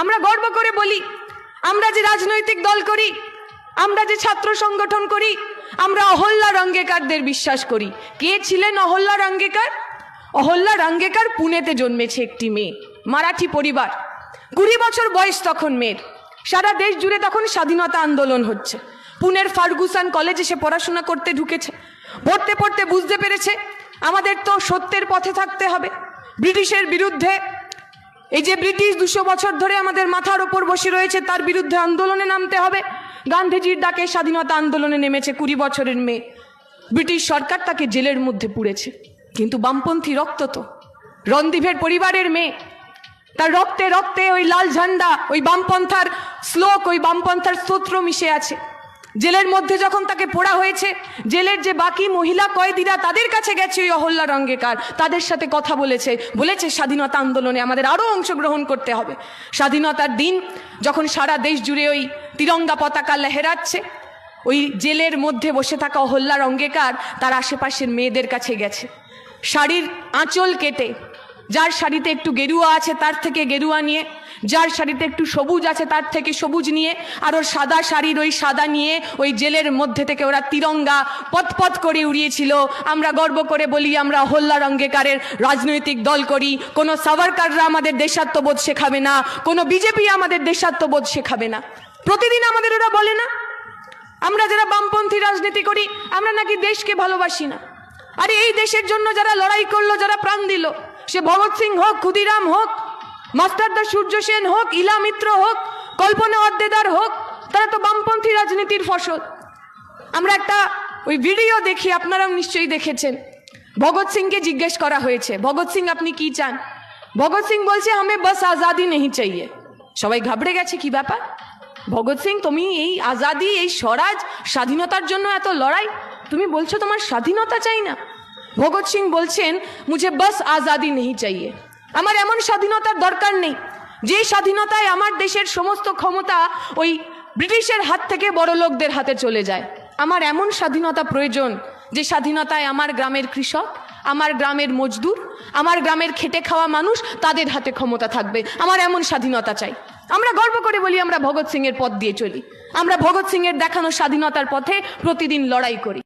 আমরা গর্ব করে বলি, আমরা যে রাজনৈতিক দল করি, আমরা যে ছাত্র সংগঠন করি, আমরা অহল্যা রঙ্গেকারদের বিশ্বাস করি। কে ছিলেন অহল্যা রঙ্গেকার? অহল্যা রঙ্গেকার পুনেতে জন্মেছে একটি মেয়ে, মারাঠি পরিবার। 20 বছর বয়স তখন মেয়ের। সারা দেশ জুড়ে তখন স্বাধীনতা আন্দোলন হচ্ছে। পুনের ফার্গুসন কলেজে সে পড়াশোনা করতে ঢুকেছে। পড়তে পড়তে বুঝতে পেরেছে আমাদের তো সত্যের পথে থাকতে হবে। ব্রিটিশের বিরুদ্ধে, এই যে ব্রিটিশ 200 বছর ধরে আমাদের মাথার ওপর বসে রয়েছে, তার বিরুদ্ধে আন্দোলনে নামতে হবে। গান্ধীজির ডাকে স্বাধীনতা আন্দোলনে নেমেছে 20 বছরের মেয়ে। ব্রিটিশ সরকার তাকে জেলের মধ্যে পুড়েছে, কিন্তু বামপন্থী রক্ত তো। রণদীপের পরিবারের মেয়ে, তার রক্তে রক্তে ওই লাল ঝান্ডা, ওই বামপন্থার শ্লোক, ওই বামপন্থার স্তোত্র মিশে আছে। জেলের মধ্যে যখন তাকে পোড়া হয়েছে, জেলের যে বাকি মহিলা কয়েদিরা, তাদের কাছে গেছে ওই অহল্যা রঙ্গেকার, তাদের সাথে কথা বলেছে স্বাধীনতা আন্দোলনে আমাদের আরো অংশগ্রহণ করতে হবে। স্বাধীনতার দিন যখন সারা দেশ জুড়ে ওই তিরঙ্গা পতাকা লহেরাচ্ছে, ওই জেলের মধ্যে বসে থাকা অহল্যা রঙ্গেকার তার আশেপাশের মেয়েদের কাছে গেছে, শাড়ির আঁচল কেটে, যার শাড়িতে একটু গেরুয়া আছে তার থেকে গেরুয়া নিয়ে, যার শাড়িতে একটু সবুজ আছে তার থেকে সবুজ নিয়ে, আর ওর সাদা শাড়ির ওই সাদা নিয়ে ওই জেলের মধ্যে থেকে ওরা তিরঙ্গা পথ করে উড়িয়েছিল। আমরা গর্ব করে বলি আমরা অহল্যা রঙ্গেকারের রাজনৈতিক দল করি। কোনো সাভারকাররা আমাদের দেশাত্মবোধ শেখাবে না, কোনো বিজেপি আমাদের দেশাত্মবোধ শেখাবে না। প্রতিদিন আমাদের ওরা বলে না আমরা যারা বামপন্থী রাজনীতি করি আমরা নাকি দেশকে ভালোবাসি না। আরে এই দেশের জন্য যারা লড়াই করলো, যারা প্রাণ দিল, সে ভগৎ সিং হোক, ক্ষুদিরাম হোক, মাস্টারদা সূর্য সেন হোক, ইলা মিত্র হোক, কল্পনা ওয়াদ্দেদার হোক, তারা তো বামপন্থী রাজনীতির ফসল। আমরা একটা ওই ভিডিও দেখি, আপনারাও নিশ্চয়ই দেখেছেন। ভগৎ সিংকে জিজ্ঞেস করা হয়েছে, ভগৎ সিং আপনি কি চান? ভগৎ সিং বলছে হামে বাস আজাদি নেই চাইয়ে। সবাই ঘাবড়ে গেছে, কি ব্যাপার? ভগৎ সিং, তুমি এই আজাদি, এই স্বরাজ, স্বাধীনতার জন্য এত লড়াই, তুমি বলছো তোমার স্বাধীনতা চাই না? ভগৎ সিং বলছেন মুঝে বাস আজাদি নেই চাইয়ে। আমার এমন স্বাধীনতার দরকার নেই যে স্বাধীনতায় আমার দেশের সমস্ত ক্ষমতা ওই ব্রিটিশের হাত থেকে বড় লোকদের হাতে চলে যায়। আমার এমন স্বাধীনতা প্রয়োজন যে স্বাধীনতায় আমার গ্রামের কৃষক, আমার গ্রামের মজদুর, আমার গ্রামের খেটে খাওয়া মানুষ, তাদের হাতে ক্ষমতা থাকবে। আমার এমন স্বাধীনতা চাই। আমরা গর্ব করে বলি আমরা ভগৎ সিং এর পথ দিয়ে চলি, আমরা ভগৎ সিং এর দেখানো স্বাধীনতার পথে প্রতিদিন লড়াই করি।